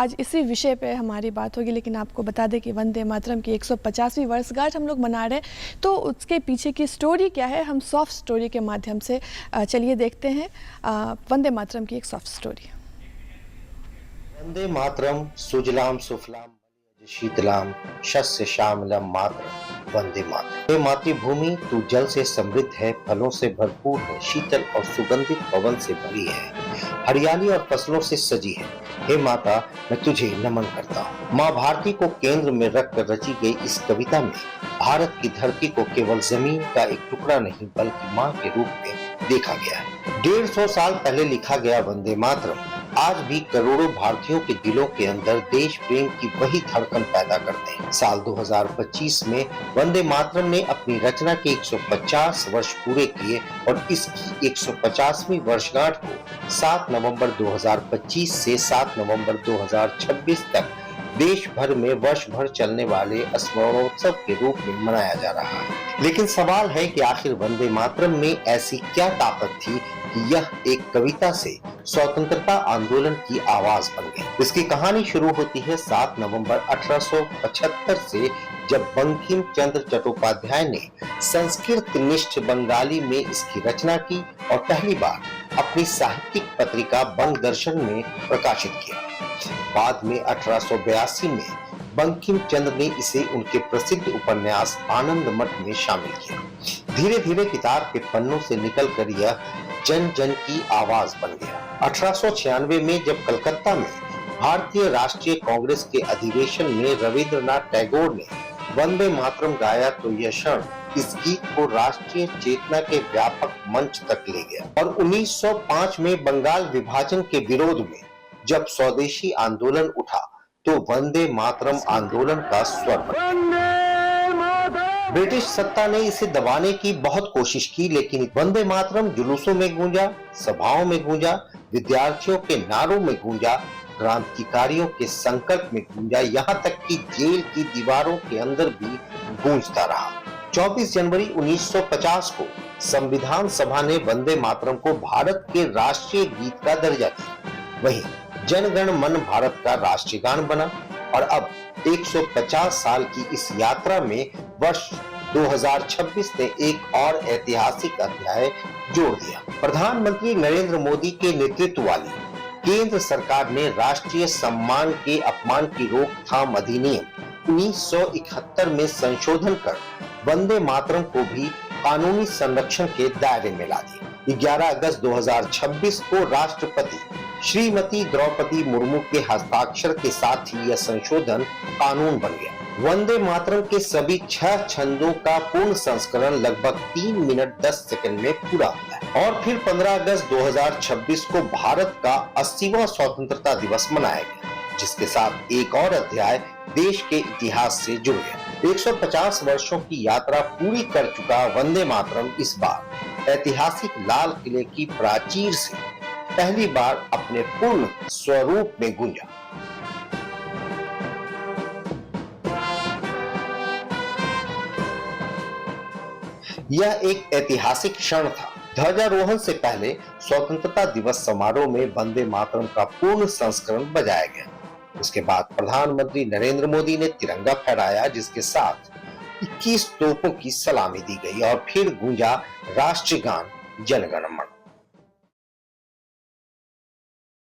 आज इसी विषय पे हमारी बात होगी, लेकिन आपको बता दें कि वंदे मातरम की 150वीं वर्षगांठ हम लोग मना रहे हैं, तो उसके पीछे की स्टोरी क्या है, हम सॉफ्ट स्टोरी के माध्यम से चलिए देखते हैं वंदे मातरम की एक सॉफ्ट स्टोरी। वंदे मातरम सुजलाम सुफलाम शीतलाम शस्य श्यामलम मातरम वंदे मातरम। हे मातृभूमि, तू जल से समृद्ध है, फलों से भरपूर है, शीतल और सुगंधित पवन से भरी है, हरियाली और फसलों से सजी है। हे माता, मैं तुझे नमन करता हूँ। माँ भारती को केंद्र में रखकर रची गई इस कविता में भारत की धरती को केवल जमीन का एक टुकड़ा नहीं बल्कि माँ के रूप में देखा गया है। 150 साल पहले लिखा गया वंदे मातरम आज भी करोड़ों भारतीयों के दिलों के अंदर देश प्रेम की वही धड़कन पैदा करते हैं। साल 2025 में वंदे मातरम ने अपनी रचना के 150 वर्ष पूरे किए और इसकी 150वीं वर्षगांठ को 7 नवंबर 2025 से 7 नवंबर 2026 तक देश भर में वर्ष भर चलने वाले स्मरणोत्सव के रूप में मनाया जा रहा है। लेकिन सवाल है कि आखिर वंदे मातरम में ऐसी क्या ताकत थी कि यह एक कविता से स्वतंत्रता आंदोलन की आवाज बन गई। इसकी कहानी शुरू होती है 7 नवंबर 1875 से, जब बंकिम चंद्र चट्टोपाध्याय ने संस्कृत निष्ठ बंगाली में इसकी रचना की और पहली बार अपनी साहित्यिक पत्रिका बंग दर्शन में प्रकाशित किया। बाद में 1882 में बंकिम चंद्र ने इसे उनके प्रसिद्ध उपन्यास आनंद मठ में शामिल किया। धीरे धीरे किताब के पन्नों से निकलकर यह जन जन की आवाज बन गया। 1896 में जब कलकत्ता में भारतीय राष्ट्रीय कांग्रेस के अधिवेशन में रविंद्रनाथ टैगोर ने वंदे मातरम गाया तो यह क्षण इस गीत को राष्ट्रीय चेतना के व्यापक मंच तक ले गया। और 1905 में बंगाल विभाजन के विरोध में जब स्वदेशी आंदोलन उठा तो वंदे मातरम आंदोलन का स्वर बना। ब्रिटिश सत्ता ने इसे दबाने की बहुत कोशिश की, लेकिन वंदे मातरम जुलूसों में गूंजा, सभाओं में गूंजा, विद्यार्थियों के नारों में गूंजा, क्रांतिकारियों के संकल्प में गूंजा, यहाँ तक कि जेल की दीवारों के अंदर भी गूंजता रहा। 24 जनवरी 1950 को संविधान सभा ने वंदे मातरम को भारत के राष्ट्रीय गीत का दर्जा दिया। वहीं जन गण मन भारत का राष्ट्रीय गान बना और अब 150 साल की इस यात्रा में वर्ष 2026 ने एक और ऐतिहासिक अध्याय जोड़ दिया। प्रधानमंत्री नरेंद्र मोदी के नेतृत्व वाली केंद्र सरकार ने राष्ट्रीय सम्मान के अपमान की रोकथाम अधिनियम 1971 में संशोधन कर वंदे मातरम को भी कानूनी संरक्षण के दायरे में ला दिया। 11 अगस्त 2026 को राष्ट्रपति श्रीमती द्रौपदी मुर्मू के हस्ताक्षर के साथ ही यह संशोधन कानून बन गया। वंदे मातरम के सभी 6 छंदों का पूर्ण संस्करण लगभग 3 मिनट 10 सेकंड में पूरा होता है। और फिर 15 अगस्त 2026 को भारत का 80वां स्वतंत्रता दिवस मनाया गया, जिसके साथ एक और अध्याय देश के इतिहास से जुड़ गया। 150 वर्षों की यात्रा पूरी कर चुका वंदे मातरम इस बार ऐतिहासिक लाल किले की प्राचीर से पहली बार अपने पूर्ण स्वरूप में गूंजा। यह एक ऐतिहासिक क्षण था। ध्वजारोहण से पहले स्वतंत्रता दिवस समारोह में वंदे मातरम का पूर्ण संस्करण बजाया गया। इसके बाद प्रधानमंत्री नरेंद्र मोदी ने तिरंगा फहराया, जिसके साथ 21 तोपों की सलामी दी गई और फिर गूंजा राष्ट्रीय गान जन गण मन।